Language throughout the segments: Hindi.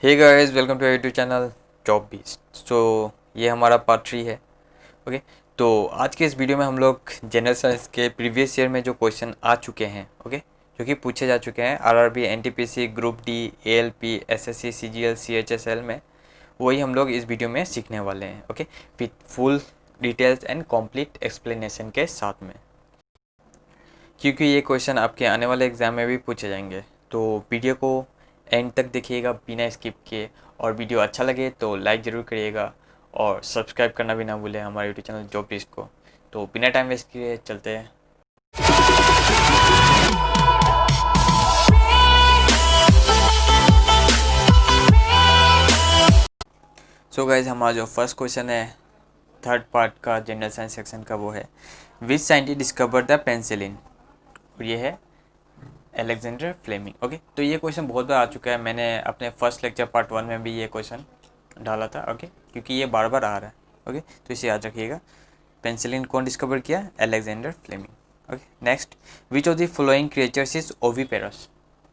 Hey guys, welcome to YouTube channel job beast. ये हमारा पार्ट 3 है। ओके, तो आज के इस वीडियो में हम लोग जनरल साइंस के प्रीवियस ईयर में जो क्वेश्चन आ चुके हैं, ओके, जो कि पूछे जा चुके हैं RRB, NTPC, group D, ALP, SSC, CGL, CHSL में, वही हम लोग इस वीडियो में सीखने वाले हैं। Okay, with full details and complete explanation के साथ में, क्योंकि ये क्वेश्चन आपके आने वाले एग्ज़ाम में भी पूछे जाएंगे। तो वीडियो को एंड तक देखिएगा बिना स्किप किए, और वीडियो अच्छा लगे तो लाइक ज़रूर करिएगा और सब्सक्राइब करना भी ना भूलें हमारे यूट्यूब चैनल जॉब लिस्ट को। तो बिना टाइम वेस्ट किए चलते हैं। सो गाइज, हमारा जो फर्स्ट क्वेश्चन है थर्ड पार्ट का जनरल साइंस सेक्शन का, वो है which scientist discover the penicillin, और ये है अलेक्जेंडर फ्लेमिंग। ओके, तो ये क्वेश्चन बहुत बार आ चुका है। मैंने अपने फर्स्ट लेक्चर पार्ट 1 में भी ये क्वेश्चन डाला था। ओके, क्योंकि ये बार बार आ रहा है। ओके, तो इसे याद रखिएगा। पेंसिलिन कौन डिस्कवर किया? Alexander Fleming. Okay, next, which of the following creatures is oviparous.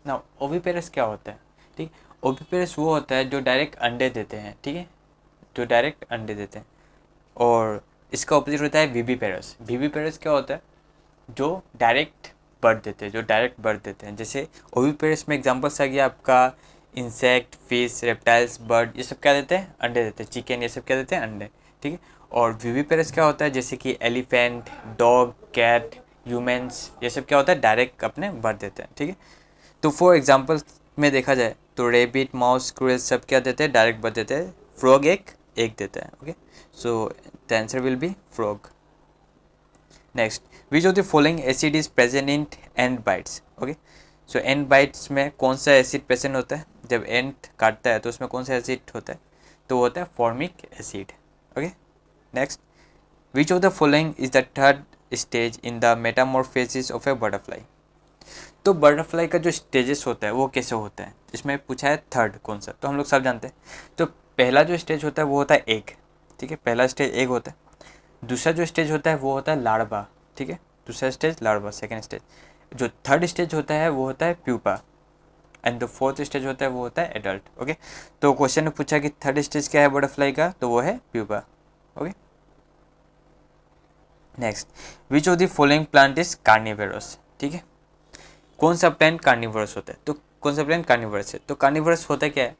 ना, ओविपेरस क्या होता है? ठीक, ओविपेरस वो होता है जो डायरेक्ट अंडे देते हैं। ठीक है, जो डायरेक्ट अंडे देते हैं। और इसका ऑपोजिट होता है विविपेरस। विविपेरस क्या होता है? जो डायरेक्ट बर्थ देते हैं, जो डायरेक्ट बर्थ देते हैं। जैसे ओविपेरस में एग्जांपल्स आ गया आपका इंसेक्ट, फिश, रेप्टाइल्स, बर्ड, ये सब क्या देते हैं? अंडे देते हैं। चिकन, ये सब क्या देते हैं? अंडे। ठीक है, और विविपेरस क्या होता है? जैसे कि एलिफेंट, डॉग, कैट, ह्यूमंस, ये सब क्या होता है? डायरेक्ट अपने बर्थ देते हैं। ठीक है, तो फॉर एग्जाम्पल में देखा जाए तो रेबिट, माउस, स्क्विरल सब क्या देते हैं? डायरेक्ट बर्थ देते हैं। फ्रॉग एक देता है। Okay, so the answer will be frog. Next, which of the following acid is present in ant bytes. Okay, so ant bytes में कौन सा एसिड प्रेजेंट होता है? जब एंट काटता है तो उसमें कौन सा एसिड होता है? तो वो होता है formic acid. Okay, next, which of the following is the third stage in the Metamorphosis of A butterfly. तो बटरफ्लाई का जो स्टेजेस होता है वो कैसे होता है? इसमें पूछा है थर्ड कौन सा, तो हम लोग सब जानते हैं। तो पहला जो स्टेज होता है वो होता है एग। ठीक है, पहला स्टेज एग होता है। दूसरा जो स्टेज होता है वो होता है लार्वा। ठीक है, दूसरा स्टेज लार्वा, सेकेंड स्टेज। जो थर्ड स्टेज होता है वो होता है pupa, and the fourth stage होता है वो होता है एडल्ट। ओके, तो क्वेश्चन ने पूछा कि थर्ड स्टेज क्या है बटरफ्लाई का, तो वो है pupa. Okay, next, which of the following plant is carnivorous. ठीक है, कौन सा प्लांट कार्निवरस होता है? तो कौन सा प्लांट कार्निवरस है? तो कार्निवरस होता क्या है?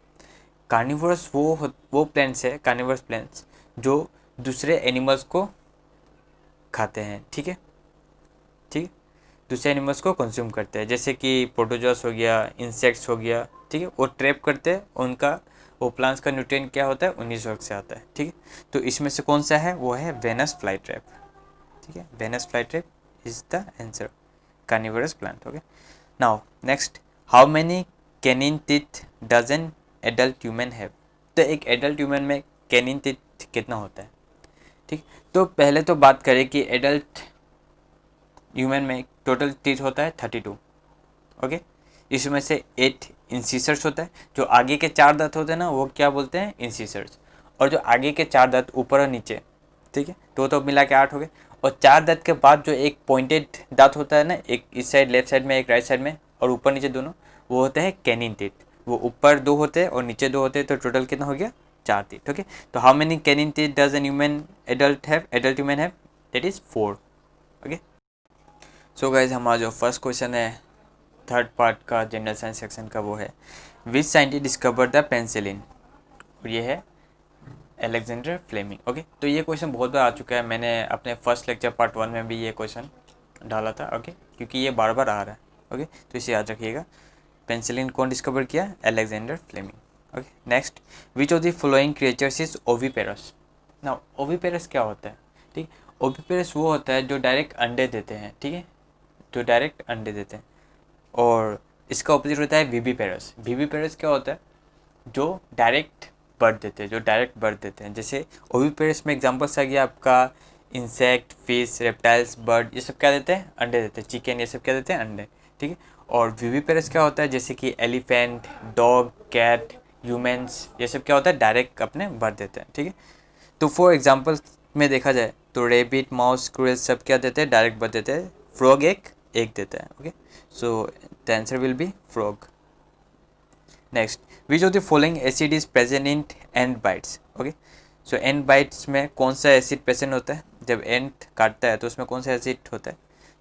कार्निवरस वो प्लांट्स है, कार्निवरस प्लांट्स जो दूसरे एनिमल्स को खाते हैं। ठीक है, ठीक है, दूसरे एनिमल्स को कंज्यूम करते हैं। जैसे कि प्रोटोजोस हो गया, इंसेक्ट्स हो गया। ठीक है, वो ट्रैप करते हैं उनका, वो प्लांट्स का न्यूट्रिएंट क्या होता है? उन्हीं वर्ग से आता है। ठीक है, तो इसमें से कौन सा है? वो है वेनस फ्लाई ट्रैप। ठीक है, Venus fly trap is the answer, carnivorous plant. Okay, now next, how many canine teeth does an adult human have. तो एक एडल्ट ह्यूमन में कैनिन टीथ कितना होता है? ठीक, तो पहले तो बात करें कि एडल्ट ह्यूमन में टोटल टीथ होता है 32। ओके, इसमें से 8 इंसिसर्स होता है। जो आगे के 4 दांत होते हैं ना, वो क्या बोलते हैं? इंसिसर्स। और जो आगे के 4 दांत ऊपर और नीचे, ठीक है, तो मिला के 8 हो गए। और 4 दांत के बाद जो एक पॉइंटेड दांत होता है ना, एक इस साइड लेफ्ट साइड में, एक राइट साइड में, और ऊपर नीचे दोनों, वो होते हैं कैनिन टीथ। वो ऊपर 2 होते हैं और नीचे 2 होते हैं, तो टोटल कितना हो गया? 4 टीथ। ओके, तो how many canine teeth does an human adult human have? That is 4। Okay, so guys, हमारा जो फर्स्ट क्वेश्चन है थर्ड पार्ट का जनरल साइंस सेक्शन का, वो है which scientist discover the penicillin, और ये है अलेक्जेंडर फ्लेमिंग। ओके, तो ये क्वेश्चन बहुत बार आ चुका है। मैंने अपने फर्स्ट लेक्चर पार्ट 1 में भी ये क्वेश्चन डाला था। ओके, क्योंकि ये बार बार आ रहा है। ओके, तो इसे याद रखिएगा। पेंसिलिन कौन डिस्कवर किया? Alexander Fleming. Okay, next, which of the following creatures is oviparous. ना, ओविपेरस क्या होता है? ठीक, ओविपेरस वो होता है जो डायरेक्ट अंडे देते हैं। ठीक है, जो डायरेक्ट अंडे देते हैं। और इसका ऑपोजिट होता है विविपेरस। विविपेरस क्या होता है? जो डायरेक्ट बर्थ देते हैं, जो डायरेक्ट बर्थ देते हैं। जैसे ओविपेरस में एग्जांपल्स आ गया आपका इंसेक्ट, फिश, रेप्टाइल्स, बर्ड, ये सब क्या देते हैं? अंडे देते हैं। चिकन, ये सब क्या देते हैं? अंडे। ठीक है, और विविपेरस क्या होता है? जैसे कि एलिफेंट, डॉग, कैट, ह्यूमंस, ये सब क्या होता है? डायरेक्ट अपने बर्थ देते हैं। ठीक है, तो फॉर एग्जाम्पल में देखा जाए तो रेबिट, माउस, स्क्विरल सब क्या देते हैं? डायरेक्ट बर्थ देते हैं। फ्रॉग एक देता है। Okay, so the answer will be frog. Next, which of the following acid is present in and bytes? Okay, so and bytes में कौन सा एसिड प्रेजेंट होता है? जब एंड काटता है तो उसमें कौन सा एसिड होता है?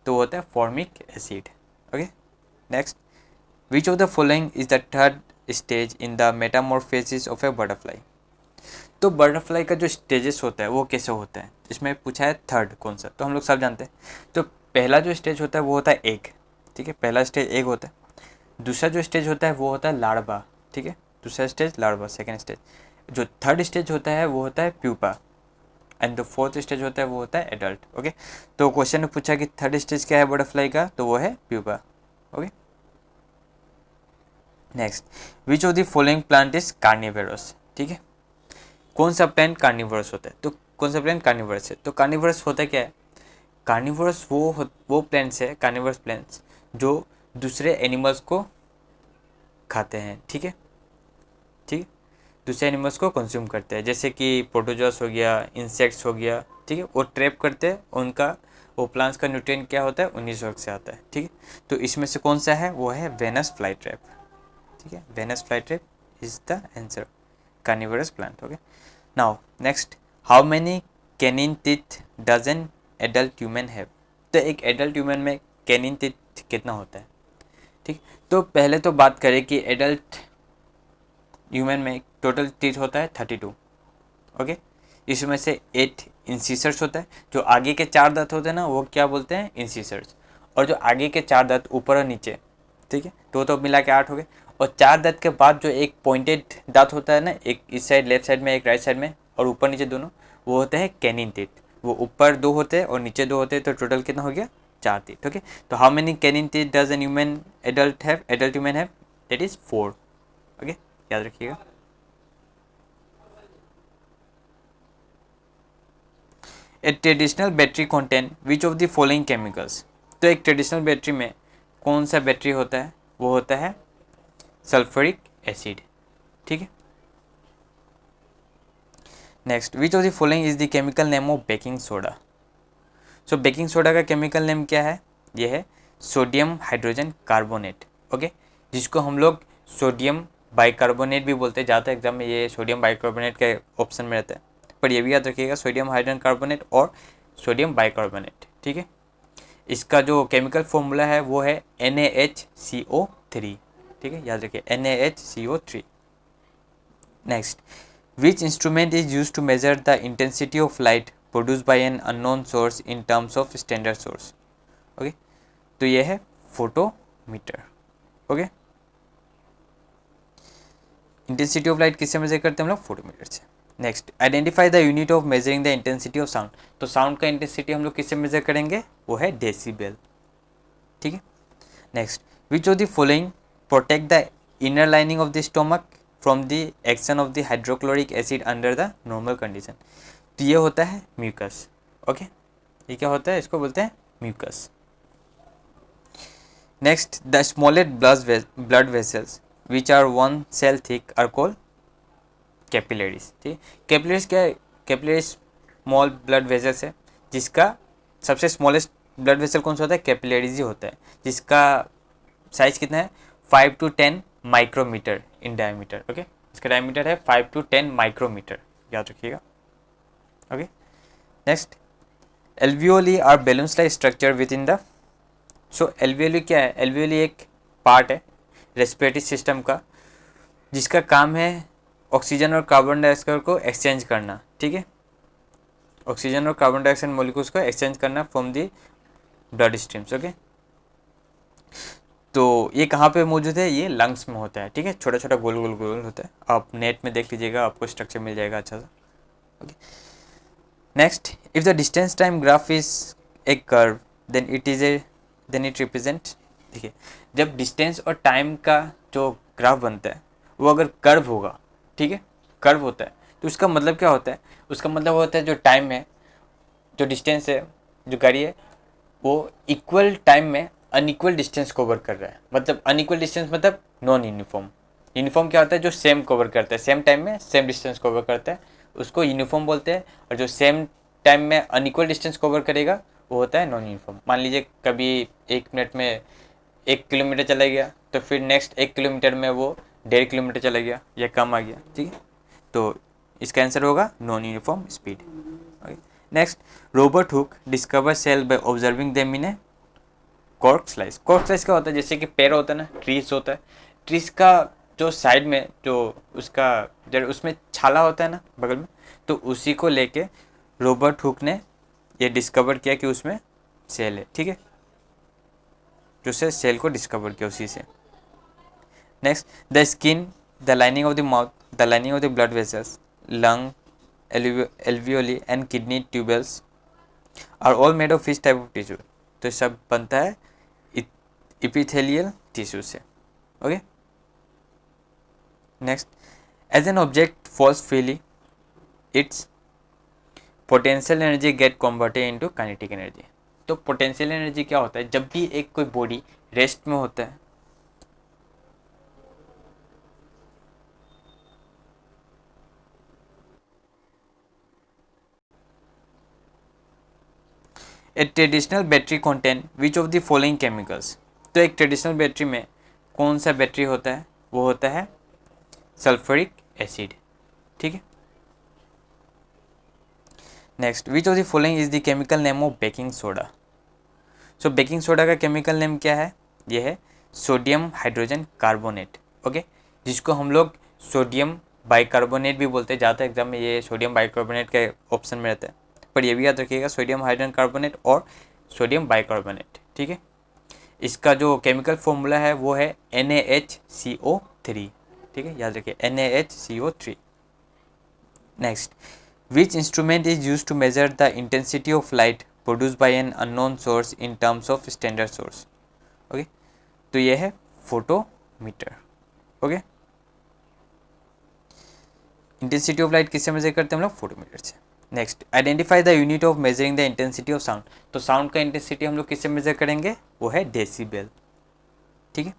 तो वो होता है formic acid. Okay, next, which of the following is the third stage in the Metamorphosis of A butterfly? तो बटरफ्लाई का जो स्टेजेस होता है वो कैसे होता है? इसमें पूछा है थर्ड कौन सा, तो हम लोग सब जानते हैं। तो पहला जो स्टेज होता है वो होता है एग, ठीक है, पहला स्टेज एग होता है। दूसरा जो स्टेज होता है वो होता है लार्वा, ठीक है, दूसरा स्टेज लार्वा, सेकेंड स्टेज। जो थर्ड स्टेज होता है वो होता है pupa, and the fourth stage होता है वो होता है एडल्ट। ओके, तो क्वेश्चन ने पूछा कि थर्ड स्टेज क्या है बटरफ्लाई का, तो वो है pupa. Okay, next, which of the following plant is carnivorous? ठीक है, कौन सा प्लांट कार्निवोरस होता है? तो कौन सा प्लांट कार्निवोरस है? तो कार्निवोरस होता क्या है? कार्निवोरस वो प्लांट्स है, कार्निवोरस प्लांट्स जो दूसरे एनिमल्स को खाते हैं, ठीक है, ठीक है, दूसरे एनिमल्स को कंज्यूम करते हैं, जैसे कि प्रोटोजोअस हो गया, इंसेक्ट्स हो गया, ठीक है, वो ट्रैप करते हैं उनका, वो प्लांट्स का न्यूट्रिएंट क्या होता है? उन्हीं सोर्स से आता है, ठीक है। तो इसमें से कौन सा है? वो है वेनस फ्लाई ट्रैप, ठीक है, Venus fly trap is the answer, carnivorous plant. Okay, now next, how many canine teeth does an adult human have? तो एक एडल्ट ह्यूमन में कैनिन टीथ कितना होता है? ठीक, तो पहले तो बात करें कि एडल्ट ह्यूमन में टोटल टीथ होता है 32। ओके, इसमें से 8 इंसिसर्स होता है, जो आगे के 4 दांत होते हैं ना वो क्या बोलते हैं? इंसिसर्स। और जो आगे के 4 दांत ऊपर और नीचे, ठीक है, तो मिला के 8 हो गए। और 4 दांत के बाद जो एक पॉइंटेड दांत होता है ना, एक इस साइड लेफ्ट साइड में, एक राइट साइड में, और ऊपर नीचे दोनों, वो होते हैं कैनिन टीथ। वो ऊपर 2 होते हैं और नीचे 2 होते हैं, तो टोटल कितना हो गया? 4 टीथ। ओके, तो how many canine teeth does an human adult human have? That is 4। Okay, याद रखिएगा। A traditional battery contain which of the following chemicals? तो एक ट्रेडिशनल बैटरी में कौन सा बैटरी होता है? वो होता है सल्फ्यूरिक एसिड, ठीक है। Next, which of the following is the chemical name of baking soda? So baking soda का केमिकल नेम क्या है? ये है सोडियम हाइड्रोजन कार्बोनेट। ओके, जिसको हम लोग सोडियम बाइकार्बोनेट भी बोलते हैं, ज़्यादा एग्जाम में ये सोडियम बाइकार्बोनेट के ऑप्शन में रहता है, पर ये भी याद रखिएगा, सोडियम हाइड्रोजन कार्बोनेट और सोडियम बाइकार्बोनेट, ठीक है। इसका जो केमिकल फॉर्मूला है वो है NaHCO3, ठीक है, याद रखिए NaHCO3। Next, which instrument is use to measure the intensity of light produce by an unknown source in terms of standard source? Okay, तो ये है photometer. Okay, intensity of light किससे मेजर करते हैं हम लोग? फोटोमीटर से। Next, identify the unit of measuring the intensity of sound? तो साउंड का इंटेंसिटी हम लोग किससे मेजर करेंगे? वो है डेसिबल, ठीक है। Next, which of the following protect the inner lining of the stomach from the action of the hydrochloric acid under the normal condition? तो ये होता है म्यूकस। ओके, ये क्या होता है? इसको बोलते हैं mucus. Next, the smallest blood vessels which are 1 cell thick are called capillaries, ठीक है। कैपिलरीज क्या है? कैपिलरीज स्मॉल ब्लड वेसल्स है, जिसका सबसे स्मॉलेस्ट ब्लड वेसल कौन सा होता है? कैपिलरीज ही होता है, जिसका साइज कितना है? 5 to 10 micrometer in diameter. Okay, इसका डायमीटर है 5 to 10 माइक्रोमीटर, याद रखिएगा। Okay, next, alveoli are balance like structure with in the. So alveoli क्या है? एल्वियोली एक पार्ट है रेस्पिरेटरी सिस्टम का, जिसका काम है ऑक्सीजन और कार्बन डाइऑक्साइड को एक्सचेंज करना, ठीक है, ऑक्सीजन और कार्बन डाइऑक्साइड मॉलिक्यूल्स को एक्सचेंज करना from the blood streams. Okay, तो ये कहाँ पे मौजूद है? ये लंग्स में होता है, ठीक है, छोटा छोटा गोल गोल गोल होता है, आप नेट में देख लीजिएगा, आपको स्ट्रक्चर मिल जाएगा अच्छा सा। Okay, next, if the distance time graph is a curve then it represent. देखिए, जब डिस्टेंस और टाइम का जो ग्राफ बनता है वो अगर कर्व होगा, ठीक है, कर्व होता है, तो उसका मतलब क्या होता है? उसका मतलब होता है जो टाइम है, जो डिस्टेंस है, जो गाड़ी है, वो इक्वल टाइम में अनइक्वल डिस्टेंस कवर कर रहा है। मतलब अनइक्वल डिस्टेंस मतलब नॉन यूनिफॉर्म। यूनिफॉर्म क्या होता है? जो सेम कवर करता है, सेम टाइम में सेम डिस्टेंस कवर करता है, उसको यूनिफॉर्म बोलते हैं। और जो सेम टाइम में अनइक्वल डिस्टेंस कवर करेगा वो होता है नॉन यूनिफॉर्म। मान लीजिए कभी 1 मिनट में 1 किलोमीटर चला गया, तो फिर नेक्स्ट 1 किलोमीटर में वो 1.5 किलोमीटर चला गया या कम आ गया, ठीक है। तो इसका आंसर होगा non uniform speed. Okay, next, Robert Hooke discover cell by observing them in a cork slice. Cork slice क्या होता है, जैसे कि पेड़ होता है ना, ट्रीज होता है, ट्रीज का जो साइड में जो उसका जड़ उसमें छाला होता है ना बगल में, तो उसी को लेके रॉबर्ट हुक ने ये डिस्कवर किया कि उसमें सेल है, ठीक है, जो से सेल को डिस्कवर किया उसी से। Next, the skin, the lining of the mouth, the lining of the blood vessels, lung, alveoli and kidney tubules are all made of which type of tissue. तो सब बनता है इपिथेलियल टिश्यू से। Okay, next, as an object falls freely its potential energy get converted into kinetic energy. तो पोटेंशियल एनर्जी क्या होता है, जब भी एक कोई बॉडी रेस्ट में होता है, ए traditional battery contain which of the following chemicals. तो एक ट्रेडिशनल बैटरी में कौन सा बैटरी होता है, वो होता है सल्फ्यूरिक एसिड, ठीक है। Next, which of the following is the chemical name of baking soda. So baking soda का केमिकल नेम क्या है, ये है सोडियम हाइड्रोजन कार्बोनेट, ओके, जिसको हम लोग सोडियम बाइकार्बोनेट भी बोलते हैं। ज़्यादा एग्जाम में ये सोडियम बाइकार्बोनेट के ऑप्शन में रहता है, पर ये भी याद रखिएगा सोडियम हाइड्रोजन कार्बोनेट और सोडियम बाइकार्बोनेट, ठीक है। इसका जो केमिकल फॉर्मूला है वो है NaHCO3, ठीक है, याद रखिए NaHCO3। Next, which instrument is use to measure the intensity of light produce by an unknown source in terms of standard source. Okay, तो ये है photometer. Okay, intensity of light किससे मेजर करते हैं हम लोग, फोटोमीटर से। Next, identify the unit of measuring the intensity of sound. तो साउंड का इंटेंसिटी हम लोग किससे मेजर करेंगे, वो है डेसिबल, ठीक है।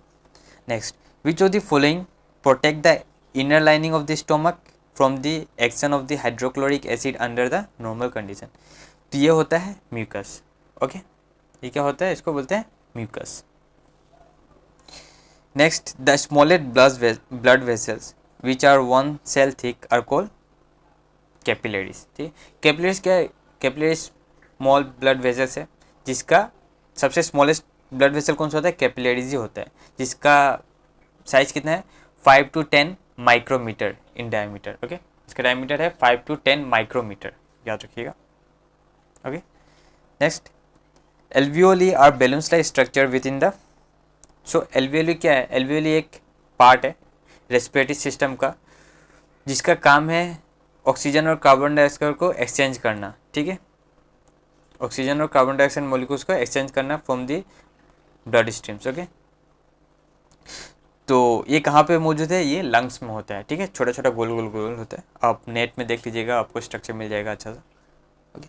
Next, which of the following protect the inner lining of the stomach from the action of the hydrochloric acid under the normal condition. तो ये होता है म्यूकस, ओके, ये क्या होता है, इसको बोलते हैं mucus. Next, the smallest blood vessels which are 1 cell thick are called capillaries, ठीक। कैपिलरीज क्या है, कैपिलरीज स्मॉल ब्लड वेसल्स है, जिसका सबसे स्मॉलेस्ट ब्लड वेसल कौन सा होता है, कैपिलरीज ही होता है, जिसका साइज कितना है 5 to 10 micrometer in diameter. Okay, इसका डायमीटर है 5 to 10 माइक्रोमीटर, याद रखिएगा। Okay, next, alveoli are balloons like structure with in the. So alveoli क्या है, एल्वियोली एक पार्ट है रेस्पिरेटरी सिस्टम का, जिसका काम है ऑक्सीजन और कार्बन डाइऑक्साइड को एक्सचेंज करना, ठीक है, ऑक्सीजन और कार्बन डाइऑक्साइड मॉलिक्यूल्स को एक्सचेंज करना from the blood streams. Okay, तो ये कहाँ पे मौजूद है, ये लंग्स में होता है, ठीक है, छोटा छोटा गोल गोल गोल होता है, आप नेट में देख लीजिएगा, आपको स्ट्रक्चर मिल जाएगा अच्छा सा। Okay,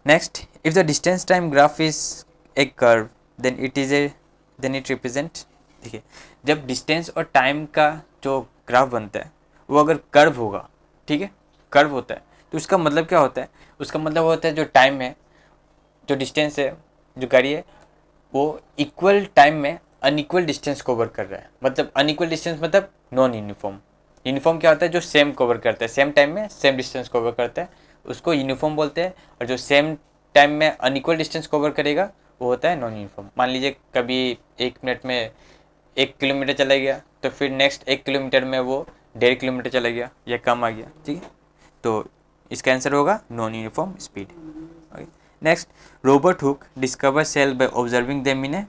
next, if the distance time graph is a curve then it represent. देखिए, जब डिस्टेंस और टाइम का जो ग्राफ बनता है वो अगर कर्व होगा, ठीक है, कर्व होता है, तो उसका मतलब क्या होता है, उसका मतलब होता है जो टाइम है, जो डिस्टेंस है, जो गाड़ी है, वो इक्वल टाइम में अनइक्वल डिस्टेंस कवर कर रहा है। मतलब अनइक्वल डिस्टेंस मतलब नॉन यूनिफॉर्म। यूनिफॉर्म क्या होता है, जो सेम कवर करता है, सेम टाइम में सेम डिस्टेंस कवर करता है, उसको यूनिफॉर्म बोलते हैं। और जो सेम टाइम में अनइक्वल डिस्टेंस कवर करेगा वो होता है नॉन यूनिफॉर्म। मान लीजिए कभी 1 मिनट में 1 किलोमीटर चला गया, तो फिर नेक्स्ट 1 किलोमीटर में वो 1.5 किलोमीटर चला गया या कम आ गया, ठीक है, तो इसका आंसर होगा non uniform speed. Okay, next, Robert Hooke discover cell by observing them in a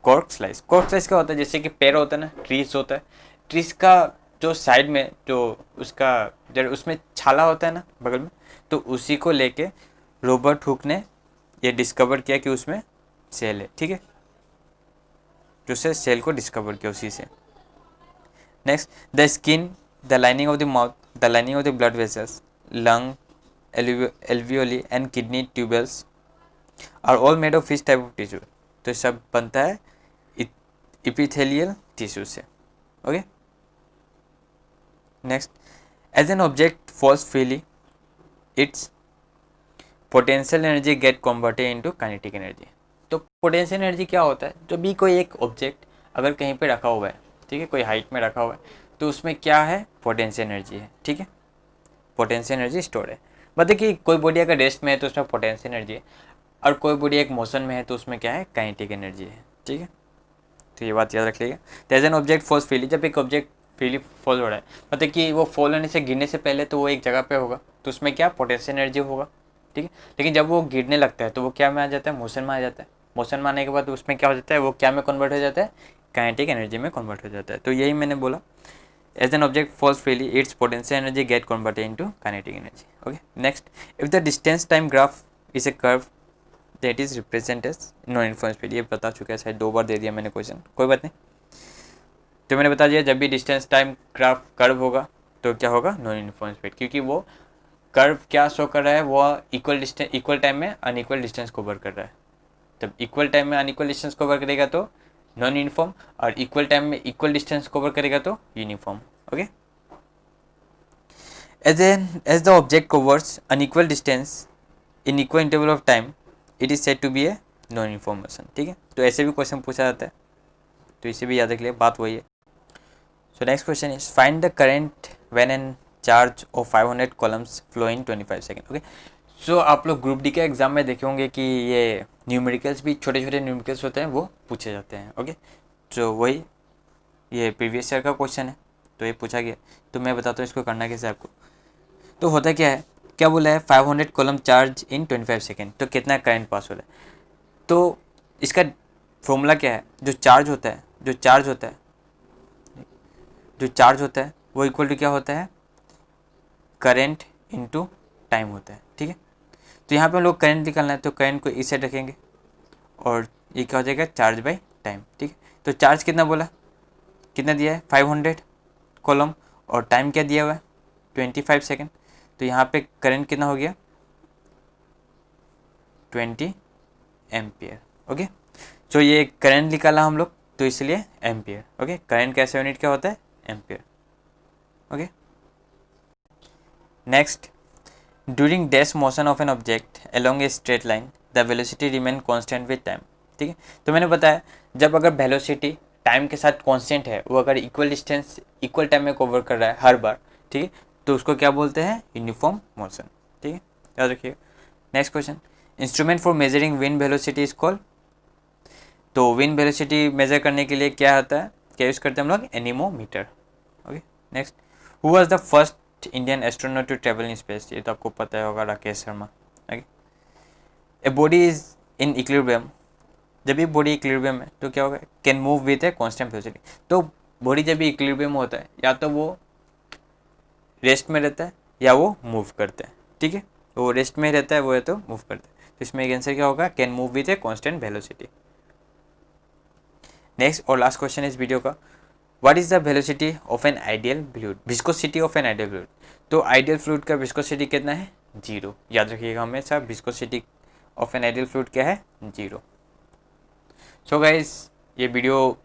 cork slice. Cork slice क्या होता है, जैसे कि पेड़ होता है ना, ट्रीज होता है, ट्रीज का जो साइड में जो उसका जड़ उसमें छाला होता है ना बगल में, तो उसी को लेके रॉबर्ट हुक ने ये डिस्कवर किया कि उसमें सेल है, ठीक है, जो से सेल को डिस्कवर किया उसी से। Next, the skin, the lining of the mouth, the lining of the blood vessels, lung, alveoli and kidney tubules are all made of which type of tissue. तो सब बनता है इपिथेलियल टिश्यू से। Okay, next, as an object falls freely its potential energy get converted into kinetic energy. तो पोटेंशियल एनर्जी क्या होता है, जब भी कोई एक ऑब्जेक्ट अगर कहीं पे रखा हुआ है ठीक है, कोई हाइट में रखा हुआ है, तो उसमें क्या है, पोटेंशियल एनर्जी है, ठीक है, पोटेंशियल एनर्जी स्टोर है। मतलब कि कोई बॉडी अगर रेस्ट में है तो उसमें पोटेंशियल एनर्जी है, और कोई बॉडी एक मोशन में है तो उसमें क्या है, काइनेटिक एनर्जी है, ठीक है। तो ये बात याद रख लीजिएगा। तो as an object falls freely, जब एक ऑब्जेक्ट फ्रीली फॉल हो रहा है, मतलब कि वो फॉल होने से, गिरने से पहले तो वो एक जगह पे होगा, तो उसमें क्या, पोटेंशियल एनर्जी होगा, ठीक है। लेकिन जब वो गिरने लगता है तो वो क्या में आ जाता है, मोशन में आ जाता है। मोशन में आने के बाद उसमें क्या हो जाता है, वो क्या में कन्वर्ट हो जाता है, काइनेटिक एनर्जी में कन्वर्ट हो जाता है। तो यही मैंने बोला, as an object falls freely its potential energy get converted into kinetic energy. Okay, next, if the distance time graph is a curve that is represent as non uniform speed. ये बता चुका है, शायद 2 बार दे दिया मैंने क्वेश्चन, कोई बात नहीं। तो मैंने बता दिया, जब भी डिस्टेंस टाइम ग्राफ कर्व होगा तो क्या होगा, नॉन यूनिफॉर्म स्पीड, क्योंकि वो कर्व क्या शो कर रहा है, वो इक्वल टाइम में अनइक्वल डिस्टेंस कवर कर रहा है। तब इक्वल टाइम में अनइक्वल डिस्टेंस कवर करेगा तो नॉन यूनिफॉर्म, और इक्वल टाइम में इक्वल डिस्टेंस कवर करेगा तो uniform. Okay, as the object covers unequal distance in equal interval of time, it is said to be a non uniform motion, ठीक है। तो ऐसे भी क्वेश्चन पूछा जाता है, तो इसे भी याद रख लिया, बात वही है। So next question is find the current when an charge of 500 coulombs flow in 25 second. Okay, so आप लोग ग्रुप डी के एग्जाम में देखे होंगे कि ये न्यूमेरिकल्स भी, छोटे छोटे न्यूमेरिकल्स होते हैं, वो पूछे जाते हैं। ओके, तो वही ये प्रीवियस ईयर का क्वेश्चन है, तो ये पूछा गया। तो मैं बताता हूँ इसको करना कैसे आपको। तो होता क्या है, क्या बोला है, 500 कॉलम चार्ज इन 25 सेकेंड, तो कितना करंट पास हो रहा है। तो इसका फॉर्मूला क्या है, जो चार्ज होता है वो इक्वल टू क्या होता है, करंट इनटू टाइम होता है, ठीक है। तो यहाँ पे हम लोग करंट निकालना है, तो करंट को इस साइड रखेंगे और ये क्या हो जाएगा, चार्ज बाई टाइम, ठीक है। तो चार्ज कितना बोला, कितना दिया है, 500 कॉलम, और टाइम क्या दिया हुआ है, 25 सेकेंड। तो यहाँ पे करंट कितना हो गया, 20 एम्पियर। ओके, तो ये करंट निकाला हम लोग, तो इसलिए एम्पियर। ओके, करंट का ऐसा यूनिट क्या होता है, ampere. Okay, next, during dash motion of an object along a straight line the velocity remain constant with time, ठीक है। तो मैंने बताया, जब अगर वेलोसिटी टाइम के साथ कांस्टेंट है, वो अगर इक्वल डिस्टेंस इक्वल टाइम में कवर कर रहा है हर बार, ठीक है, तो उसको क्या बोलते हैं, यूनिफॉर्म मोशन, ठीक है, याद रखिए। Next question, instrument for measuring wind velocity is called. तो विंड वेलोसिटी मेजर करने के लिए क्या होता है, क्या यूज़ करते हैं हम लोग, anemometer. Okay, next, who was the first Indian astronaut to travel in space. ये तो आपको पता होगा, Rakesh Sharma. Okay, a body is in equilibrium, जब भी बॉडी इक्विलिब्रियम है तो क्या होगा, can move with a constant velocity. तो बॉडी जब भी इक्विलिब्रियम में होता है, या तो वो रेस्ट में रहता है या वो मूव करता है, ठीक है। तो वो रेस्ट में रहता है, वो है तो मूव करता है, तो इसमें एक आंसर क्या होगा, can move with a constant velocity. Next और लास्ट क्वेश्चन इस वीडियो का, what is the velocity of an ideal fluid, viscosity of an ideal fluid. तो आइडियल फ्लूइड का विस्कोसिटी कितना है, 0। याद रखिएगा हमेशा, viscosity of an ideal fluid क्या है, 0। सो गाइज, ये वीडियो,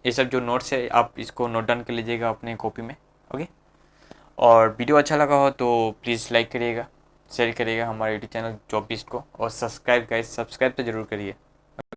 ये सब जो नोट्स है, आप इसको नोट डाउन कर लीजिएगा अपने कॉपी में। ओके, और वीडियो अच्छा लगा हो तो प्लीज़ लाइक करिएगा, शेयर करिएगा हमारे यूट्यूब चैनल जॉब बीस्ट को, और सब्सक्राइब गाइज, सब्सक्राइब तो ज़रूर करिए।